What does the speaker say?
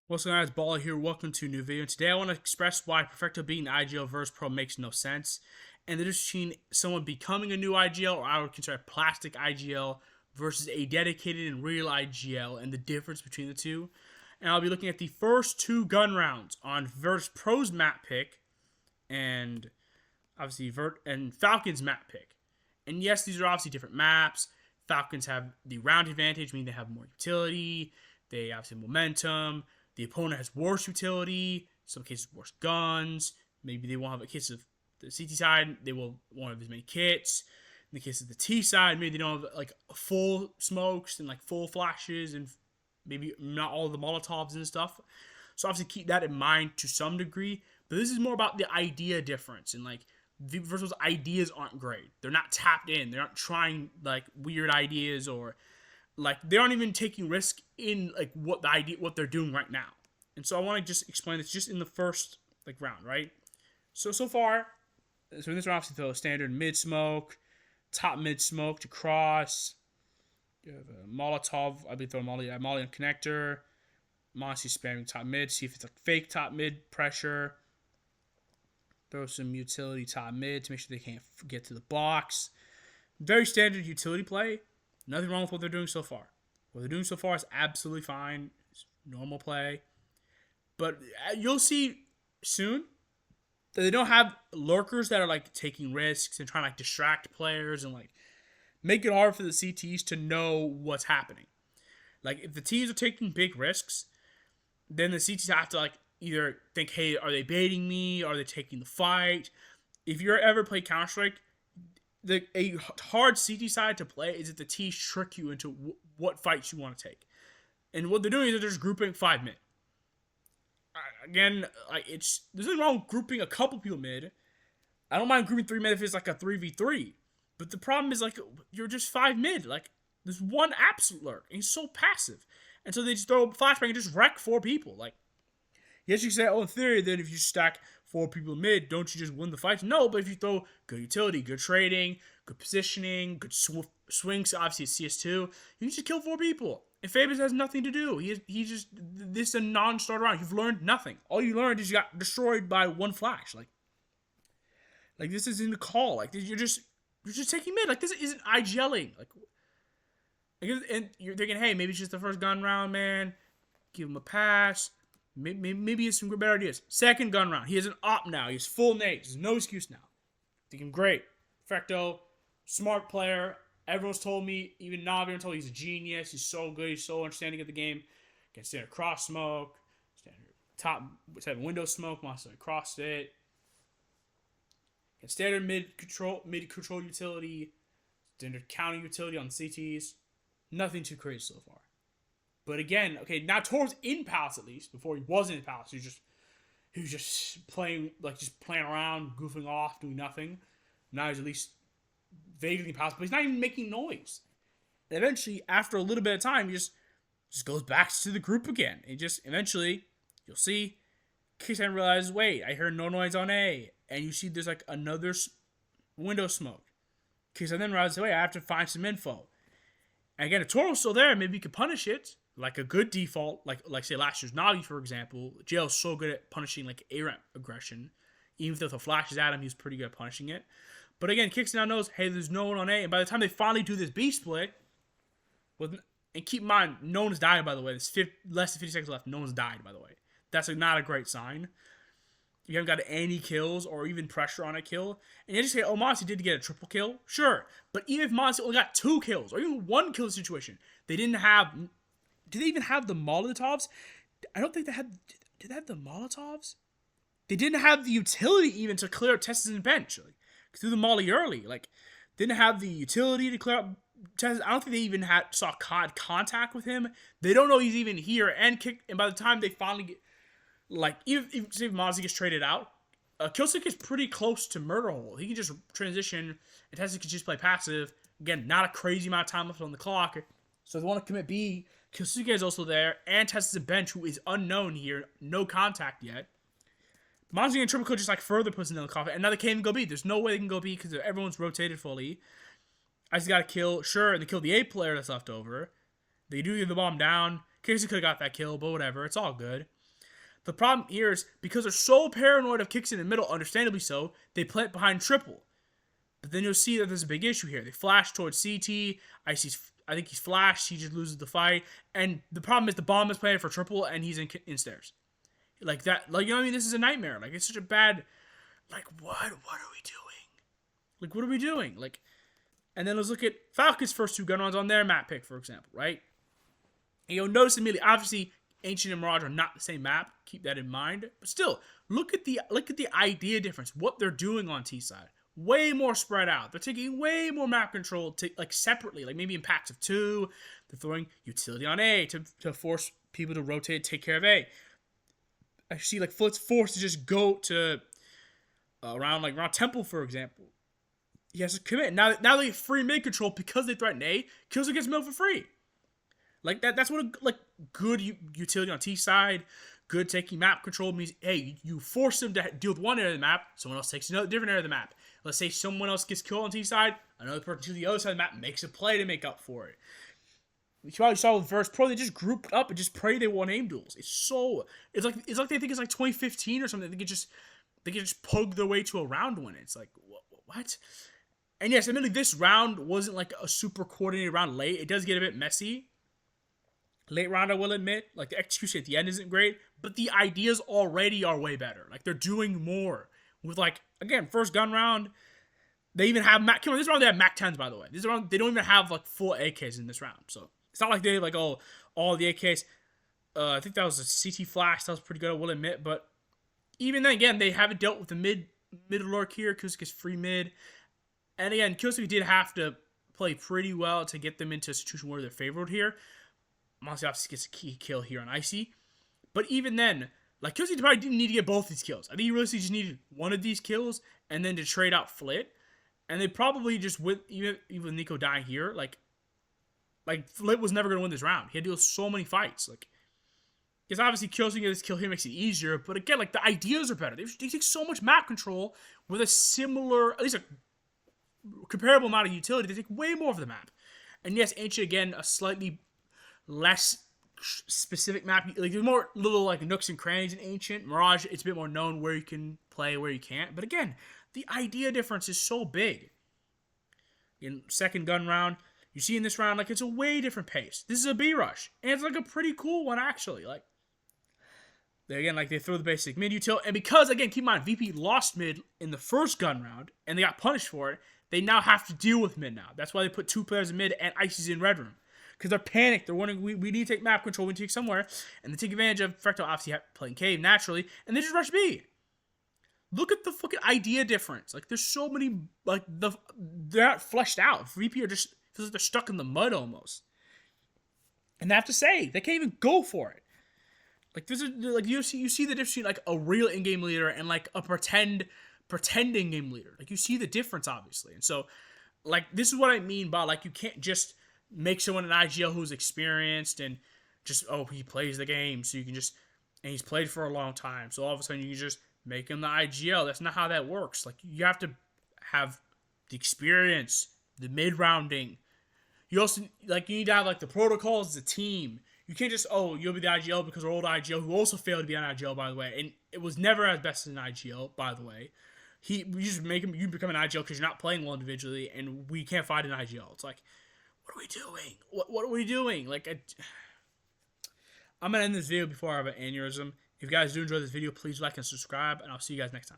What's going on, guys? Baller here. Welcome to a new video. Today I want to express why Perfecto being IGL versus Pro makes no sense. And the difference between someone becoming a new IGL, or I would consider a plastic IGL, versus a dedicated and real IGL, and the difference between the two. And I'll be looking at the first two gun rounds on versus Pro's map pick, and obviously Falcon's map pick. And yes, these are obviously different maps. Falcons have the round advantage, meaning they have more utility. They obviously have momentum. The opponent has worse utility, in some cases worse guns. Maybe they won't have a case of the CT side, they will won't have as many kits. In the case of the T side, maybe they don't have like full smokes and like full flashes and maybe not all of the Molotovs and stuff. So obviously keep that in mind to some degree. But this is more about the idea difference, and like versus ideas aren't great. They're not tapped in. They're not trying like weird ideas, or like they aren't even taking risk in like what they're doing right now. And so I want to just explain this just in the first like round, right? So far, so in this round, obviously throw standard mid smoke, top mid smoke to cross. You have a Molotov. I've been throwing Molly on connector. Monty spamming top mid. See if it's like fake top mid pressure. Throw some utility top mid to make sure they can't get to the box. Very standard utility play. Nothing wrong with what they're doing so far. What they're doing so far is absolutely fine. It's normal play. But you'll see soon that they don't have lurkers that are like taking risks and trying to like distract players and like make it hard for the CTs to know what's happening. Like if the teams are taking big risks, then the CTs have to like either think, hey, are they baiting me? Are they taking the fight? If you're ever played Counter-Strike, a hard CT side to play is that the T's trick you into what fights you want to take. And what they're doing is they're just grouping 5 mid. Again, like there's nothing wrong with grouping a couple people mid. I don't mind grouping 3 mid if it's like a 3v3. But the problem is like you're just 5 mid. Like there's one absolute lurk and he's so passive. And so they just throw a flashbang and just wreck 4 people. Like, yes, you say, oh, in theory, then if you stack 4 people mid, don't you just win the fight? No, but if you throw good utility, good trading, good positioning, good swings, obviously it's CS2, you can just kill 4 people. And Fabius has nothing to do. He's just, this is a non-starter round. You've learned nothing. All you learned is you got destroyed by 1 flash. Like this isn't the call. Like you're just taking mid. Like this isn't IGLing. And you're thinking, hey, maybe it's just the first gun round, man. Give him a pass. Maybe he has some better ideas. Second gun round. He has an op now. He has full nades. There's no excuse now. Thinking, great. Perfecto. Smart player. Everyone's told me, even Navi told me he's a genius. He's so good. He's so understanding of the game. Can standard cross smoke. Standard top window smoke. Monster cross it. Can standard mid control utility. Standard counter utility on CTs. Nothing too crazy so far. But again, okay, now towards in Palace at least, before he wasn't in Palace, he was just playing around, goofing off, doing nothing. Now he's at least vaguely in Palace, but he's not even making noise. And eventually, after a little bit of time, he just goes back to the group again. And just eventually, you'll see, Kickstand realizes, wait, I heard no noise on A. And you see there's like another window smoke. Kickstand then realizes, wait, I have to find some info. And again, if Toro's still there, maybe you could punish it. Like a good default, like say last year's Navi, for example. JL's so good at punishing like A-ramp aggression. Even if the flashes at him, he's pretty good at punishing it. But again, Kicks now knows, hey, there's no one on A. And by the time they finally do this B split, and keep in mind, no one's died, by the way. There's less than 50 seconds left. No one's died, by the way. That's not a great sign. You haven't got any kills or even pressure on a kill. And you just say, oh, Monty did get a triple kill. Sure. But even if Monty only got 2 kills or even 1 kill situation, they didn't have... Did they even have the Molotovs? I don't think they had... Did they have the Molotovs? They didn't have the utility even to clear out Tessa's bench. Like, threw the Molly early. Like, didn't have the utility to clear out Tessa. I don't think they even saw contact with him. They don't know he's even here. And by the time they finally get... Like, even if Mozzie gets traded out, Killstick is pretty close to Murder Hole. He can just transition, and Tessa can just play passive. Again, not a crazy amount of time left on the clock. So if they want to commit B, Killsuke is also there, and Tessa's bench, who is unknown here, no contact yet. Monzie and Triple Kill just like further puts in the coffin, and now they can't even go B. There's no way they can go B because everyone's rotated fully. I just got to kill, sure, and they kill the A player that's left over. They do get the bomb down. Casey could have got that kill, but whatever, it's all good. The problem here is because they're so paranoid of kicks in the middle, understandably so, they plant behind triple. But then you'll see that there's a big issue here. They flash towards CT. I think he's flashed. He just loses the fight. And the problem is the bomb is playing for triple, and he's in stairs. Like that. Like, you know what I mean? This is a nightmare. Like, it's such a bad. Like, what? What are we doing? Like, what are we doing? Like, and then let's look at Falcon's first 2 gun rounds on their map pick, for example, right? And you'll notice immediately, obviously, Ancient and Mirage are not the same map. Keep that in mind. But still, look at the idea difference. What they're doing on T side. Way more spread out. They're taking way more map control like separately, like maybe in packs of 2. They're throwing utility on A to force people to rotate, take care of A. I see like Flit's forced to just go to around Temple, for example. He has to commit. Now they have free mid control because they threaten A. Kills gets mid for free. Like that's what good utility on T side. Good taking map control means, hey, you force them to deal with one area of the map, someone else takes another different area of the map. Let's say someone else gets killed on T side, another person to the other side of the map makes a play to make up for it. You probably saw with Verse Pro, they just grouped up and just pray they won aim duels. It's like they think it's like 2015 or something. They can just poke their way to a round win. It's like what? And yes, admittedly, this round wasn't like a super coordinated round late. It does get a bit messy. Late round, I will admit, like the execution at the end isn't great, but the ideas already are way better. Like they're doing more with again, first gun round. They even have this round they have Mac 10s, by the way. This round they don't even have like full AKs in this round, so it's not like they have all the AKs. I think that was a CT flash. That was pretty good, I will admit, but even then, again, they haven't dealt with the mid lurk here. Kuzik is free mid, and again, Kuzik did have to play pretty well to get them into a situation where they're favored here. Monster obviously gets a key kill here on Icy. But even then, Kelsey probably didn't need to get both these kills. I think he really just needed one of these kills and then to trade out Flit. And they probably just, even with Nico dying here, Flit was never going to win this round. He had to do so many fights. Because obviously Kelsey getting this kill here makes it easier. But again, the ideas are better. They take so much map control with a similar, at least a comparable amount of utility. They take way more of the map. And yes, Ancient, again, a slightly less specific map. There's more little nooks and crannies in Ancient. Mirage, it's a bit more known where you can play, where you can't. But again, the idea difference is so big. In second gun round, you see in this round, it's a way different pace. This is a B rush, and it's a pretty cool one actually. They throw the basic mid util, and because again, keep in mind, VP lost mid in the first gun round, and they got punished for it. They now have to deal with mid now. That's why they put 2 players in mid and Icy's in red room. Because they're panicked. They're wondering, we need to take map control. We need to take somewhere. And they take advantage of Perfecto obviously playing cave naturally. And they just rush B. Look at the fucking idea difference. There's so many, they're not fleshed out. VP are just, feels like they're stuck in the mud almost. And I have to say, they can't even go for it. This is, you see the difference between, a real in-game leader and, a pretending game leader. You see the difference, obviously. And so, this is what I mean by, you can't just make someone an IGL who's experienced and just, he plays the game, so you can just, and he's played for a long time, so all of a sudden you can just make him the IGL. That's not how that works. You have to have the experience, the mid-rounding. You also, you need to have, the protocols as a team. You can't just, you'll be the IGL because our old IGL, who also failed to be an IGL, by the way, and it was never as best as an IGL, by the way. You just make him, you become an IGL because you're not playing well individually, and we can't fight an IGL. It's what are we doing? What are we doing? I'm going to end this video before I have an aneurysm. If you guys do enjoy this video, please like and subscribe, and I'll see you guys next time.